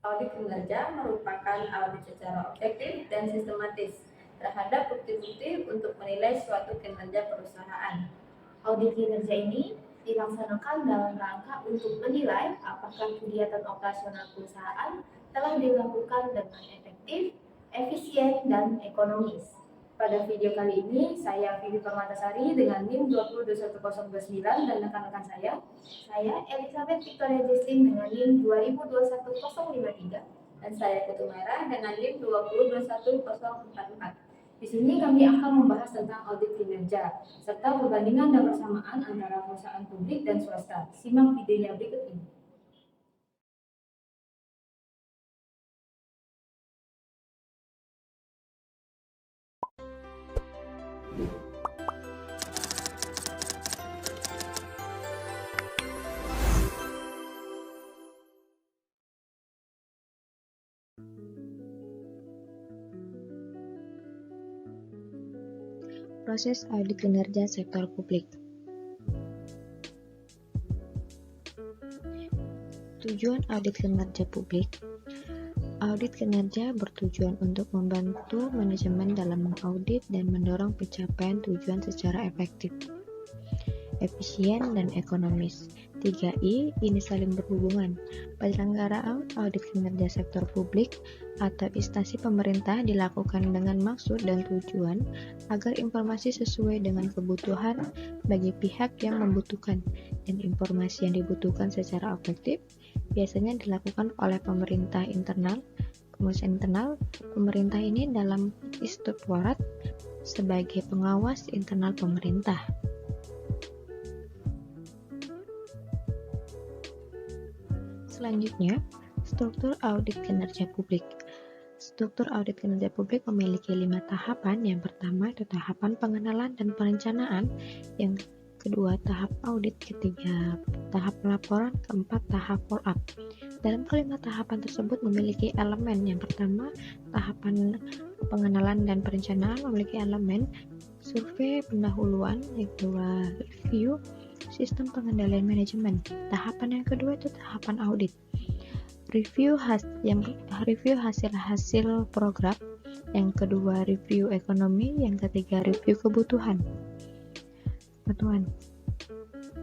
Audit kinerja merupakan audit secara objektif dan sistematis terhadap bukti-bukti untuk menilai suatu kinerja perusahaan. Audit kinerja ini dilaksanakan dalam rangka untuk menilai apakah kegiatan operasional perusahaan telah dilakukan dengan efektif, efisien, dan ekonomis. Pada video kali ini, saya Vivi Permatasari dengan NIM 2021029 dan rekan-rekan saya Elizabeth Victoria Jesslyn dengan NIM 2021053. Dan saya Putu Merah dengan NIM 2021044. Di sini kami akan membahas tentang audit kinerja, serta perbandingan dan persamaan antara perusahaan publik dan swasta. Simak videonya berikut ini. Proses audit kinerja sektor publik. Tujuan audit kinerja publik. Audit kinerja bertujuan untuk membantu manajemen dalam mengaudit dan mendorong pencapaian tujuan secara efektif, efisien, dan ekonomis. 3I ini saling berhubungan. Penyelenggaraan audit kinerja sektor publik atau instansi pemerintah dilakukan dengan maksud dan tujuan agar informasi sesuai dengan kebutuhan bagi pihak yang membutuhkan, dan informasi yang dibutuhkan secara objektif biasanya dilakukan oleh pemerintah internal. Pemerintah ini dalam istiqwarat sebagai pengawas internal pemerintah. Selanjutnya, struktur audit kinerja publik. Struktur audit kinerja publik memiliki 5 tahapan. Yang pertama itu tahapan pengenalan dan perencanaan, yang kedua tahap audit, ketiga tahap laporan, keempat tahap follow up. Dalam kelima tahapan tersebut memiliki elemen. Yang pertama, tahapan pengenalan dan perencanaan memiliki elemen survei pendahuluan, yang kedua review sistem pengendalian manajemen. Tahapan yang kedua itu tahapan audit. Review hasil program, yang kedua review ekonomi, yang ketiga review kebutuhan.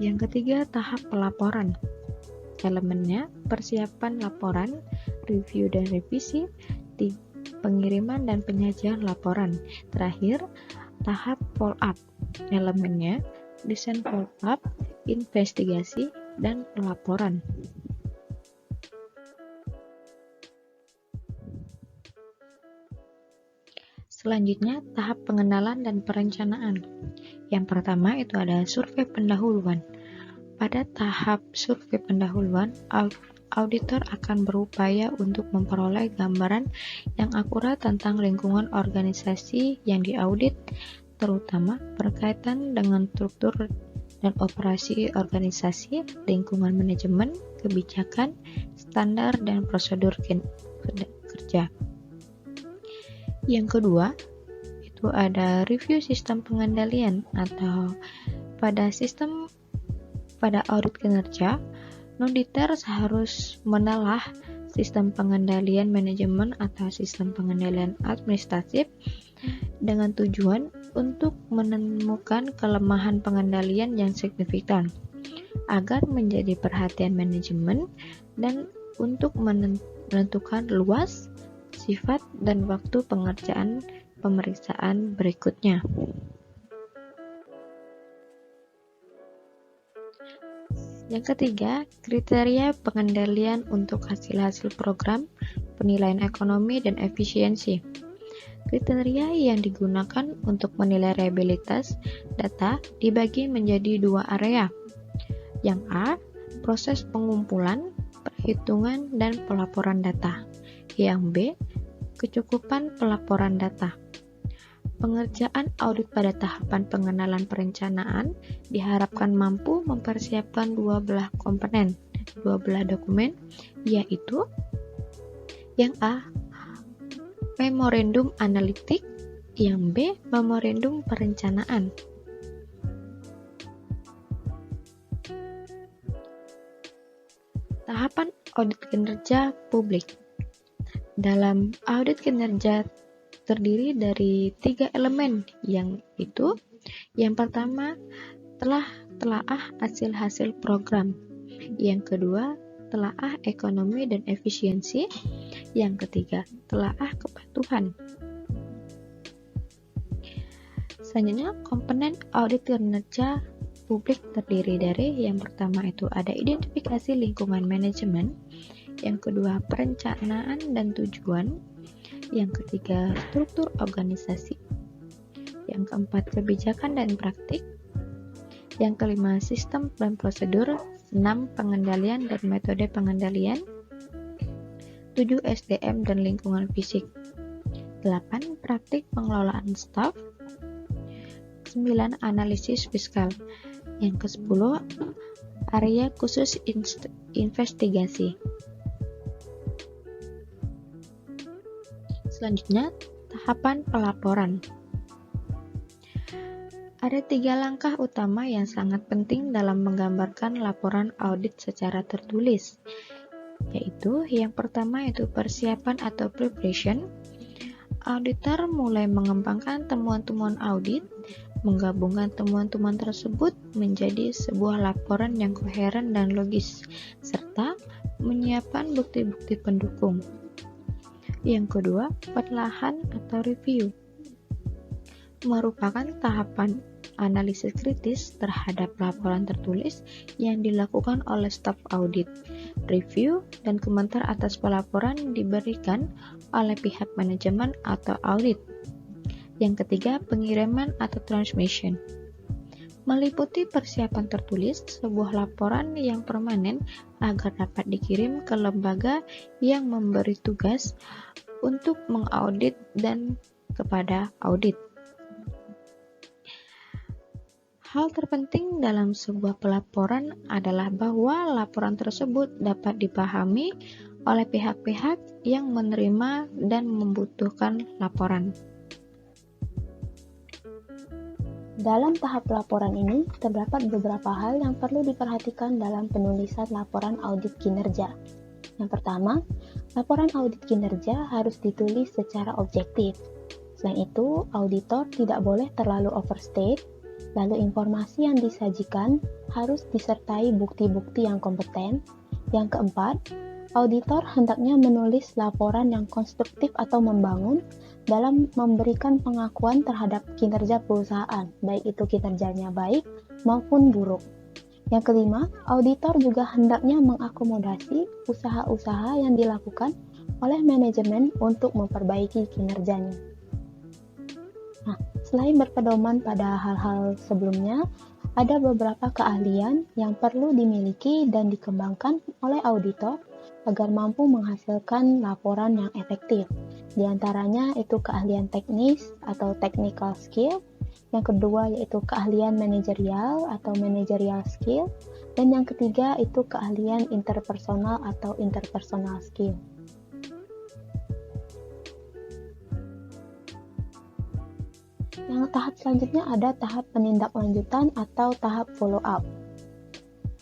Yang ketiga tahap pelaporan. Elemennya persiapan laporan, review dan revisi, pengiriman dan penyajian laporan. Terakhir, tahap follow up. Elemennya desain follow up, investigasi, dan pelaporan. Selanjutnya, tahap pengenalan dan perencanaan. Yang pertama itu ada survei pendahuluan. Pada tahap survei pendahuluan, auditor akan berupaya untuk memperoleh gambaran yang akurat tentang lingkungan organisasi yang diaudit, terutama berkaitan dengan struktur dan operasi organisasi, lingkungan manajemen, kebijakan, standar, dan prosedur kerja. Yang kedua, itu ada review sistem pengendalian, atau pada audit kinerja, auditer harus menelah sistem pengendalian manajemen atau sistem pengendalian administratif dengan tujuan untuk menemukan kelemahan pengendalian yang signifikan agar menjadi perhatian manajemen dan untuk menentukan luas, sifat, dan waktu pengerjaan pemeriksaan berikutnya. Yang ketiga, kriteria pengendalian untuk hasil-hasil program, penilaian ekonomi, dan efisiensi. Kriteria yang digunakan untuk menilai reliabilitas data dibagi menjadi 2 area. Yang A, proses pengumpulan, perhitungan, dan pelaporan data. Yang B, kecukupan pelaporan data. Pengerjaan audit pada tahapan pengenalan perencanaan diharapkan mampu mempersiapkan dua belah dokumen, yaitu yang A, memorandum analitik, yang B, memorandum perencanaan. Tahapan audit kinerja publik. Dalam audit kinerja terdiri dari 3 elemen, yaitu yang pertama, telaah hasil-hasil program. Yang kedua, telaah ekonomi dan efisiensi. Yang ketiga, telaah kepatuhan. Selanjutnya, komponen audit kinerja publik terdiri dari yang pertama itu ada identifikasi lingkungan manajemen, yang kedua perencanaan dan tujuan, yang ketiga struktur organisasi, yang keempat kebijakan dan praktik, yang kelima sistem dan prosedur, 6 pengendalian dan metode pengendalian, 7 SDM dan lingkungan fisik, 8 praktik pengelolaan staf, 9 analisis fiskal, yang ke-10 area khusus investigasi. Selanjutnya, tahapan pelaporan. Ada 3 langkah utama yang sangat penting dalam menggambarkan laporan audit secara tertulis, yaitu yang pertama itu persiapan atau preparation. Auditor mulai mengembangkan temuan-temuan audit, menggabungkan temuan-temuan tersebut menjadi sebuah laporan yang koheren dan logis, serta menyiapkan bukti-bukti pendukung. Yang kedua, penelaahan atau review merupakan tahapan analisis kritis terhadap laporan tertulis yang dilakukan oleh staf audit. Review dan komentar atas pelaporan diberikan oleh pihak manajemen atau audit. Yang ketiga, pengiriman atau transmission meliputi persiapan tertulis sebuah laporan yang permanen agar dapat dikirim ke lembaga yang memberi tugas untuk mengaudit dan kepada audit. Hal terpenting dalam sebuah pelaporan adalah bahwa laporan tersebut dapat dipahami oleh pihak-pihak yang menerima dan membutuhkan laporan. Dalam tahap laporan ini, terdapat beberapa hal yang perlu diperhatikan dalam penulisan laporan audit kinerja. Yang pertama, laporan audit kinerja harus ditulis secara objektif. Selain itu, auditor tidak boleh terlalu overstate, lalu informasi yang disajikan harus disertai bukti-bukti yang kompeten. Yang keempat, auditor hendaknya menulis laporan yang konstruktif atau membangun dalam memberikan pengakuan terhadap kinerja perusahaan, baik itu kinerjanya baik maupun buruk. Yang kelima, auditor juga hendaknya mengakomodasi usaha-usaha yang dilakukan oleh manajemen untuk memperbaiki kinerjanya. Nah, selain berpedoman pada hal-hal sebelumnya, ada beberapa keahlian yang perlu dimiliki dan dikembangkan oleh auditor agar mampu menghasilkan laporan yang efektif. Di antaranya itu keahlian teknis atau technical skill, yang kedua yaitu keahlian manajerial atau managerial skill, dan yang ketiga itu keahlian interpersonal atau interpersonal skill. Yang tahap selanjutnya ada tahap penindaklanjutan atau tahap follow up.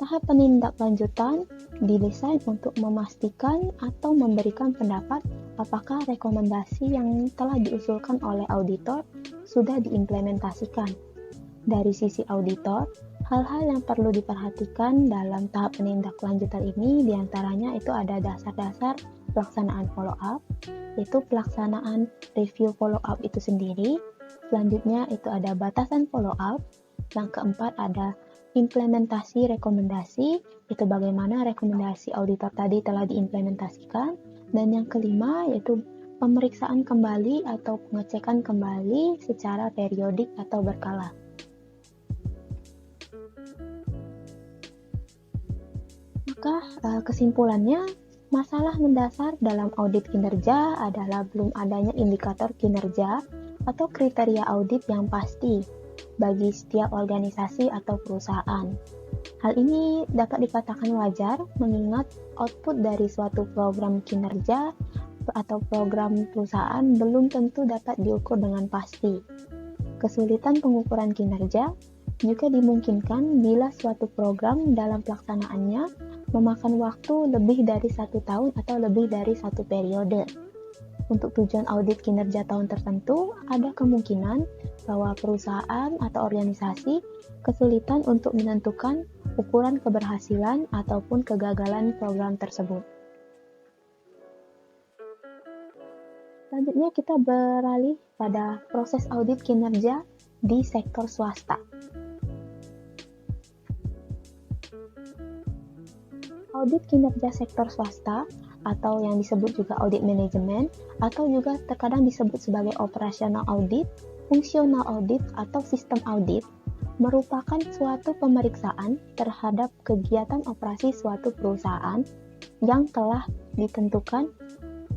Tahap penindaklanjutan didesain untuk memastikan atau memberikan pendapat apakah rekomendasi yang telah diusulkan oleh auditor sudah diimplementasikan. Dari sisi auditor, hal-hal yang perlu diperhatikan dalam tahap penindaklanjutan ini diantaranya itu ada dasar-dasar pelaksanaan follow up, yaitu pelaksanaan review follow up itu sendiri. Selanjutnya itu ada batasan follow up. Yang keempat ada implementasi rekomendasi, itu bagaimana rekomendasi auditor tadi telah diimplementasikan. Dan yang kelima yaitu pemeriksaan kembali atau pengecekan kembali secara periodik atau berkala. Maka kesimpulannya, masalah mendasar dalam audit kinerja adalah belum adanya indikator kinerja atau kriteria audit yang pasti bagi setiap organisasi atau perusahaan. Hal ini dapat dikatakan wajar mengingat output dari suatu program kinerja atau program perusahaan belum tentu dapat diukur dengan pasti. Kesulitan pengukuran kinerja juga dimungkinkan bila suatu program dalam pelaksanaannya memakan waktu lebih dari 1 tahun atau lebih dari 1 periode. untuk tujuan audit kinerja tahun tertentu, ada kemungkinan bahwa perusahaan atau organisasi kesulitan untuk menentukan ukuran keberhasilan ataupun kegagalan program tersebut. Selanjutnya kita beralih pada proses audit kinerja di sektor swasta. Audit kinerja sektor swasta atau yang disebut juga audit manajemen atau juga terkadang disebut sebagai operational audit, fungsional audit atau sistem audit merupakan suatu pemeriksaan terhadap kegiatan operasi suatu perusahaan yang telah ditentukan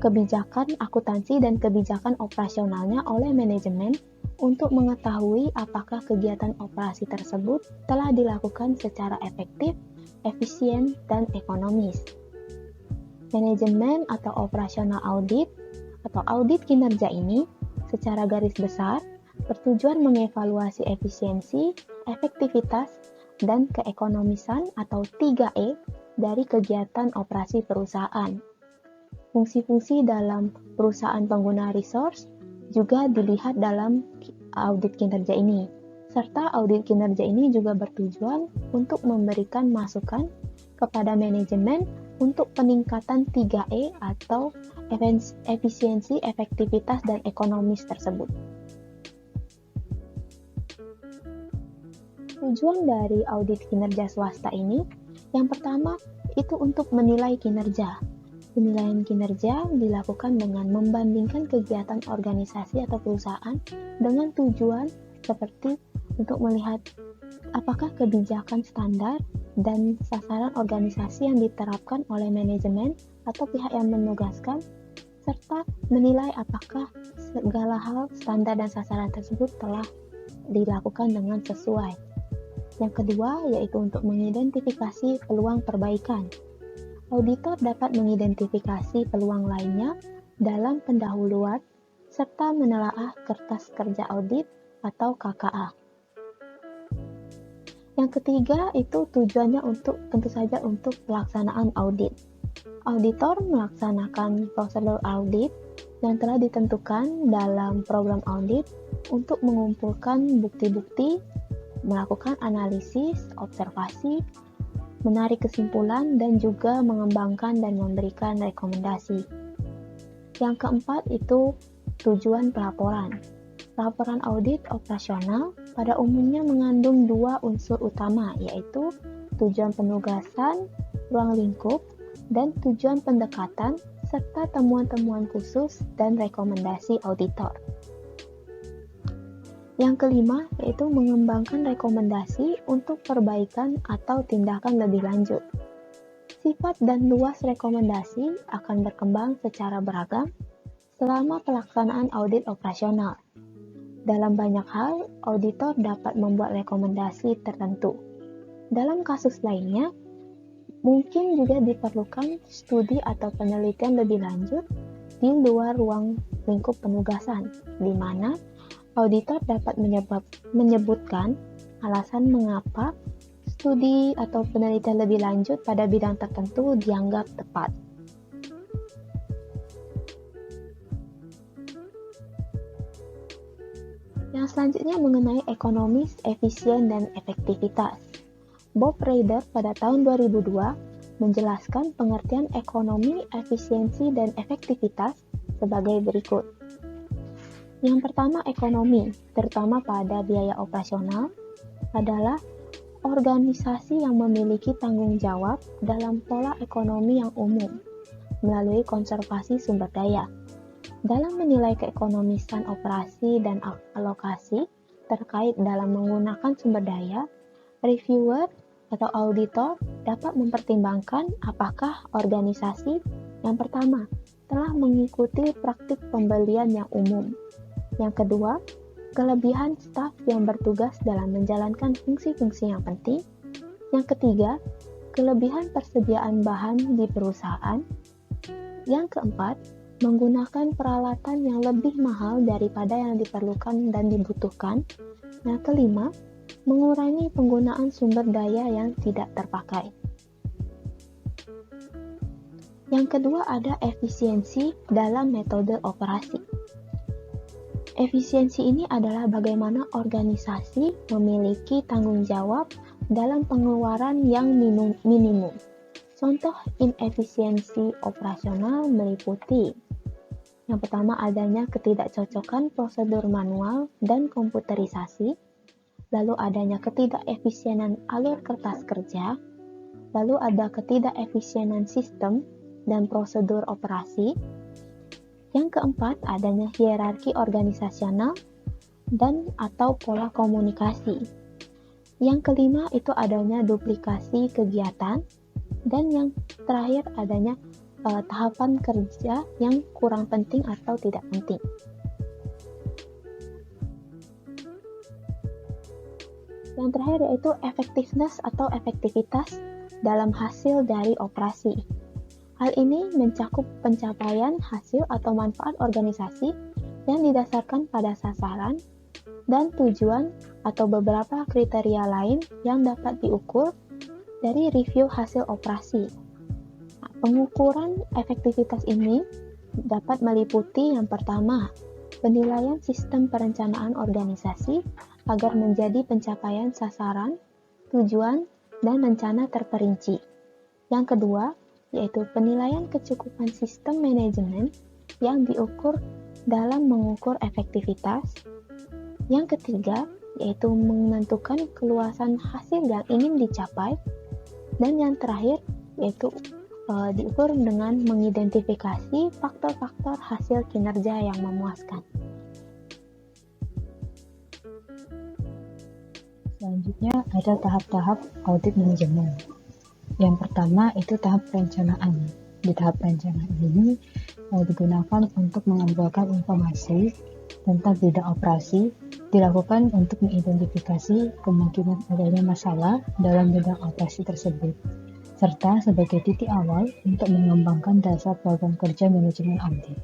kebijakan akuntansi dan kebijakan operasionalnya oleh manajemen untuk mengetahui apakah kegiatan operasi tersebut telah dilakukan secara efektif, efisien, dan ekonomis. Manajemen atau operasional audit atau audit kinerja ini secara garis besar bertujuan mengevaluasi efisiensi, efektivitas, dan keekonomisan atau 3E dari kegiatan operasi perusahaan. Fungsi-fungsi dalam perusahaan pengguna resource juga dilihat dalam audit kinerja ini. Serta audit kinerja ini juga bertujuan untuk memberikan masukan kepada manajemen untuk peningkatan 3E atau efisiensi, efektivitas, dan ekonomis tersebut. Tujuan dari audit kinerja swasta ini, yang pertama itu untuk menilai kinerja. Penilaian kinerja dilakukan dengan membandingkan kegiatan organisasi atau perusahaan dengan tujuan seperti untuk melihat apakah kebijakan standar dan sasaran organisasi yang diterapkan oleh manajemen atau pihak yang menugaskan, serta menilai apakah segala hal standar dan sasaran tersebut telah dilakukan dengan sesuai. Yang kedua yaitu untuk mengidentifikasi peluang perbaikan. Auditor dapat mengidentifikasi peluang lainnya dalam pendahuluan serta menelaah kertas kerja audit atau KKA. Yang ketiga itu tujuannya tentu saja untuk pelaksanaan audit. Auditor melaksanakan prosedur audit yang telah ditentukan dalam program audit untuk mengumpulkan bukti-bukti, melakukan analisis, observasi, menarik kesimpulan, dan juga mengembangkan dan memberikan rekomendasi. Yang keempat itu tujuan pelaporan. Laporan audit operasional pada umumnya mengandung dua unsur utama, yaitu tujuan penugasan, ruang lingkup, dan tujuan pendekatan, serta temuan-temuan khusus dan rekomendasi auditor. Yang kelima yaitu mengembangkan rekomendasi untuk perbaikan atau tindakan lebih lanjut. Sifat dan luas rekomendasi akan berkembang secara beragam selama pelaksanaan audit operasional. Dalam banyak hal, auditor dapat membuat rekomendasi tertentu. Dalam kasus lainnya, mungkin juga diperlukan studi atau penelitian lebih lanjut di luar ruang lingkup penugasan, di mana auditor dapat menyebutkan alasan mengapa studi atau penelitian lebih lanjut pada bidang tertentu dianggap tepat. Yang selanjutnya mengenai ekonomis, efisien, dan efektivitas. Bob Rader pada tahun 2002 menjelaskan pengertian ekonomi, efisiensi, dan efektivitas sebagai berikut. Yang pertama, ekonomi, terutama pada biaya operasional, adalah organisasi yang memiliki tanggung jawab dalam pola ekonomi yang umum melalui konservasi sumber daya. Dalam menilai keekonomisan operasi dan alokasi terkait dalam menggunakan sumber daya, reviewer atau auditor dapat mempertimbangkan apakah organisasi yang pertama telah mengikuti praktik pembelian yang umum. Yang kedua, kelebihan staf yang bertugas dalam menjalankan fungsi-fungsi yang penting. Yang ketiga, kelebihan persediaan bahan di perusahaan. Yang keempat, menggunakan peralatan yang lebih mahal daripada yang diperlukan dan dibutuhkan. Yang kelima, mengurangi penggunaan sumber daya yang tidak terpakai. Yang kedua ada efisiensi dalam metode operasi. Efisiensi ini adalah bagaimana organisasi memiliki tanggung jawab dalam pengeluaran yang minimum. Contoh inefisiensi operasional meliputi yang pertama adanya ketidakcocokan prosedur manual dan komputerisasi, lalu adanya ketidakefisienan alur kertas kerja, lalu ada ketidakefisienan sistem dan prosedur operasi. Yang keempat, adanya hierarki organisasional dan atau pola komunikasi. Yang kelima itu adanya duplikasi kegiatan, dan yang terakhir adanya tahapan kerja yang kurang penting atau tidak penting. Yang terakhir yaitu effectiveness atau efektivitas dalam hasil dari operasi. Hal ini mencakup pencapaian hasil atau manfaat organisasi yang didasarkan pada sasaran dan tujuan atau beberapa kriteria lain yang dapat diukur dari review hasil operasi. Pengukuran efektivitas ini dapat meliputi yang pertama, penilaian sistem perencanaan organisasi agar menjadi pencapaian sasaran, tujuan, dan rencana terperinci. Yang kedua, yaitu penilaian kecukupan sistem manajemen yang diukur dalam mengukur efektivitas. Yang ketiga, yaitu menentukan keluasan hasil yang ingin dicapai. Dan yang terakhir, yaitu diukur dengan mengidentifikasi faktor-faktor hasil kinerja yang memuaskan. Selanjutnya ada tahap-tahap audit manajemen. Yang pertama itu tahap perencanaan. Di tahap perencanaan ini digunakan untuk mengumpulkan informasi tentang bidang operasi, dilakukan untuk mengidentifikasi kemungkinan adanya masalah dalam bidang operasi tersebut, serta sebagai titik awal untuk mengembangkan dasar program kerja manajemen audit.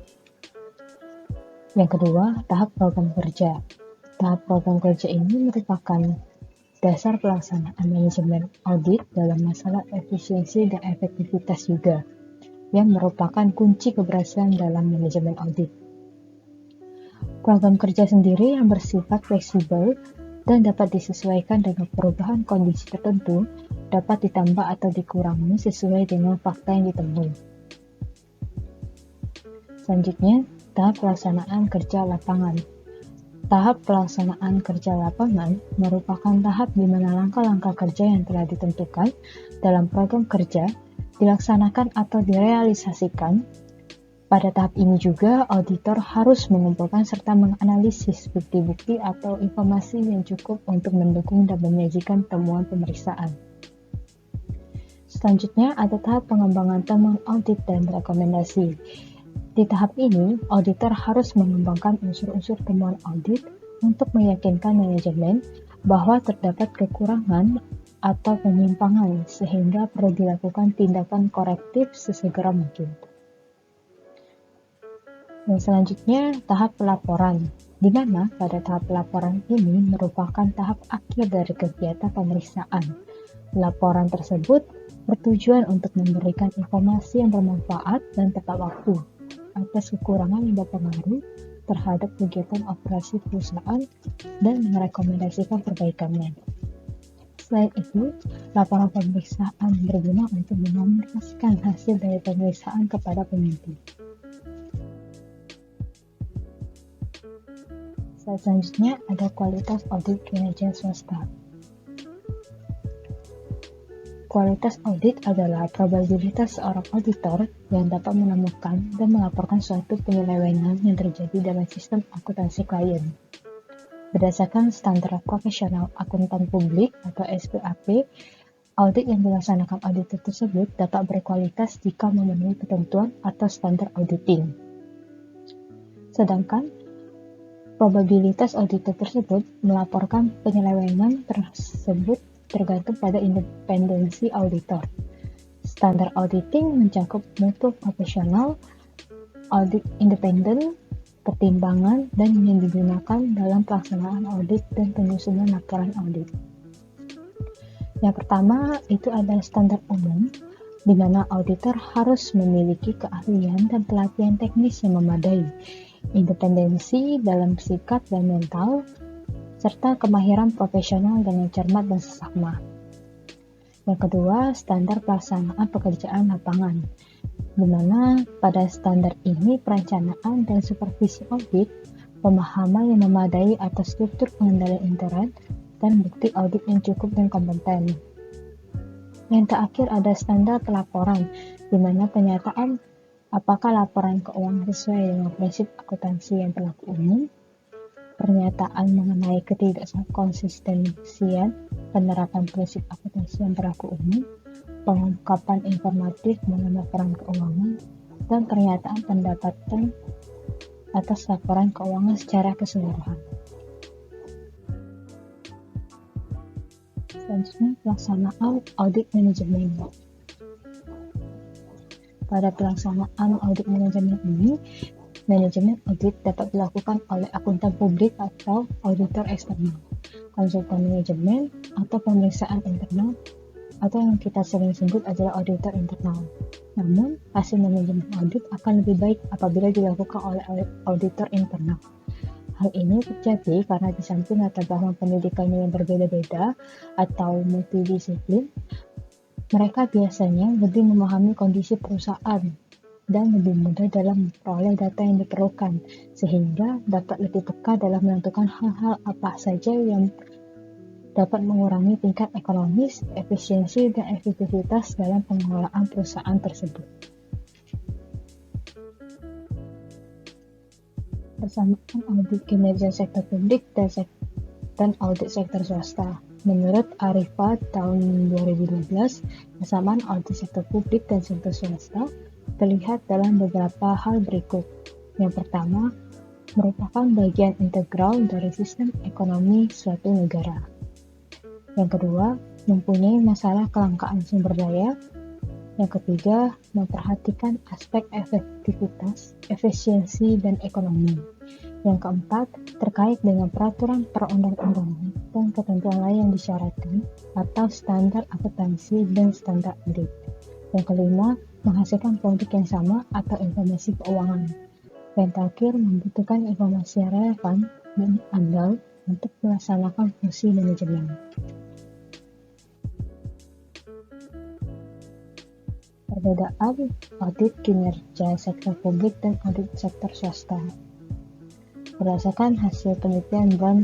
Yang kedua, tahap program kerja. Tahap program kerja ini merupakan dasar pelaksanaan manajemen audit dalam masalah efisiensi dan efektivitas juga, yang merupakan kunci keberhasilan dalam manajemen audit. Program kerja sendiri yang bersifat fleksibel dan dapat disesuaikan dengan perubahan kondisi tertentu, dapat ditambah atau dikurangi sesuai dengan fakta yang ditemui. Selanjutnya, tahap pelaksanaan kerja lapangan. Tahap pelaksanaan kerja lapangan merupakan tahap di mana langkah-langkah kerja yang telah ditentukan dalam program kerja dilaksanakan atau direalisasikan. Pada tahap ini juga, auditor harus mengumpulkan serta menganalisis bukti-bukti atau informasi yang cukup untuk mendukung dan menyajikan temuan pemeriksaan. Selanjutnya, ada tahap pengembangan temuan audit dan rekomendasi. Di tahap ini, auditor harus mengembangkan unsur-unsur temuan audit untuk meyakinkan manajemen bahwa terdapat kekurangan atau penyimpangan sehingga perlu dilakukan tindakan korektif sesegera mungkin. Dan selanjutnya, tahap pelaporan, di mana pada tahap pelaporan ini merupakan tahap akhir dari kegiatan pemeriksaan. Laporan tersebut bertujuan untuk memberikan informasi yang bermanfaat dan tepat waktu atas kekurangan yang berpengaruh terhadap kegiatan operasi perusahaan dan merekomendasikan perbaikannya. Selain itu, laporan pemeriksaan berguna untuk mengomunikasikan hasil dari pemeriksaan kepada pemimpin. Selanjutnya ada kualitas audit kinerja swasta. Kualitas audit adalah probabilitas seorang auditor yang dapat menemukan dan melaporkan suatu penyelewengan yang terjadi dalam sistem akuntansi klien. Berdasarkan standar profesional akuntan publik atau SPAP, audit yang dilaksanakan auditor tersebut dapat berkualitas jika memenuhi ketentuan atau standar auditing. Sedangkan probabilitas auditor tersebut melaporkan penyelewengan tersebut tergantung pada independensi auditor. Standar auditing mencakup mutu profesional, audit independen, pertimbangan, dan yang digunakan dalam pelaksanaan audit dan penyusunan laporan audit. Yang pertama itu ada standar umum. di mana auditor harus memiliki keahlian dan pelatihan teknis yang memadai, independensi dalam sikap dan mental, serta kemahiran profesional dengan cermat dan seksama. Yang kedua, standar pelaksanaan pekerjaan lapangan, di mana pada standar ini perencanaan dan supervisi audit, pemahaman yang memadai atas struktur pengendalian internet, dan bukti audit yang cukup dan kompeten. Yang terakhir ada standar pelaporan, di mana penyataan apakah laporan keuangan sesuai dengan prinsip akuntansi yang berlaku umum, pernyataan mengenai ketidakkonsistensian penerapan prinsip akuntansi yang berlaku umum, pengungkapan informatif mengenai laporan keuangan, dan pernyataan pendapatan atas laporan keuangan secara keseluruhan. Selanjutnya, pelaksanaan audit manajemen. Pada pelaksanaan audit manajemen ini, manajemen audit dapat dilakukan oleh akuntan publik atau auditor eksternal, konsultan manajemen, atau pemeriksaan internal, atau yang kita sering sebut adalah auditor internal. Namun, hasil manajemen audit akan lebih baik apabila dilakukan oleh auditor internal. Hal ini terjadi karena di samping latar belakang pendidikannya yang berbeda-beda atau multidisiplin, mereka biasanya lebih memahami kondisi perusahaan dan lebih mudah dalam memperoleh data yang diperlukan, sehingga dapat lebih peka dalam menentukan hal-hal apa saja yang dapat mengurangi tingkat ekonomis, efisiensi, dan efektivitas dalam pengelolaan perusahaan tersebut. Persamaan audit kinerja sektor publik dan audit sektor swasta. Menurut Arifa tahun 2012, persamaan audit sektor publik dan sektor swasta terlihat dalam beberapa hal berikut. Yang pertama, merupakan bagian integral dari sistem ekonomi suatu negara. Yang kedua, mempunyai masalah kelangkaan sumber daya. Yang ketiga, memperhatikan aspek efektivitas, efisiensi, dan ekonomi. Yang keempat, terkait dengan peraturan perundang-undangan dan ketentuan lain yang disyaratkan atau standar akuntansi dan standar audit. Yang kelima, menghasilkan produk yang sama atau informasi keuangan. Yang terakhir, membutuhkan informasi yang relevan dan andal untuk melaksanakan fungsi manajemen. Perbedaan audit kinerja sektor publik dan audit sektor swasta. Berdasarkan hasil penelitian Brown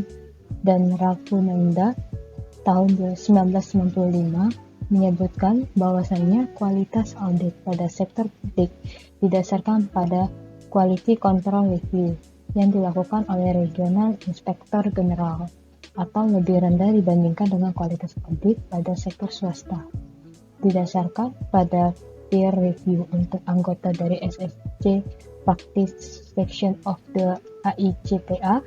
dan Raghunandan tahun 1995 menyebutkan bahwasanya kualitas audit pada sektor publik didasarkan pada Quality Control Review yang dilakukan oleh Regional Inspektor General atau lebih rendah dibandingkan dengan kualitas audit pada sektor swasta. Didasarkan pada peer review untuk anggota dari SSC Practice Section of the AICPA,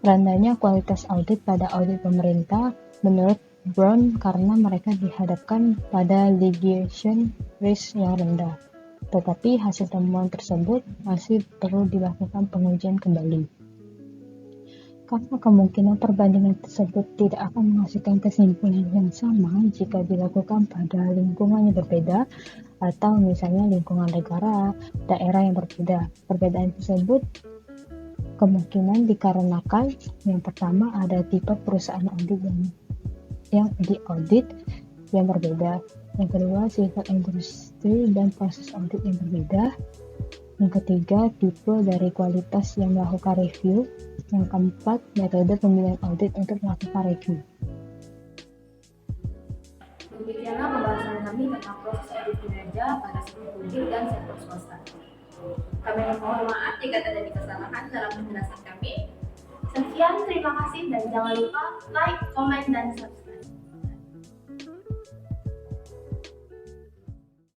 rendahnya kualitas audit pada audit pemerintah menurut Brown karena mereka dihadapkan pada litigation risk yang rendah. Tetapi hasil temuan tersebut masih perlu dilakukan pengujian kembali. Karena kemungkinan perbandingan tersebut tidak akan menghasilkan kesimpulan yang sama jika dilakukan pada lingkungan yang berbeda atau misalnya lingkungan negara, daerah yang berbeda. Perbedaan tersebut kemungkinan dikarenakan yang pertama ada tipe perusahaan audit yang diaudit yang berbeda. Yang kedua, sifat industri dan proses audit yang berbeda. Yang ketiga, tipe dari kualitas yang melakukan review. Yang keempat, metode pemilihan audit untuk melakukan review. Demikianlah pembahasan kami tentang proses audit kinerja pada sektor publik dan sektor swasta. Kami mohon maaf jika terjadi kesalahan dalam penjelasan kami. Sekian, terima kasih dan jangan lupa like, komen, dan subscribe.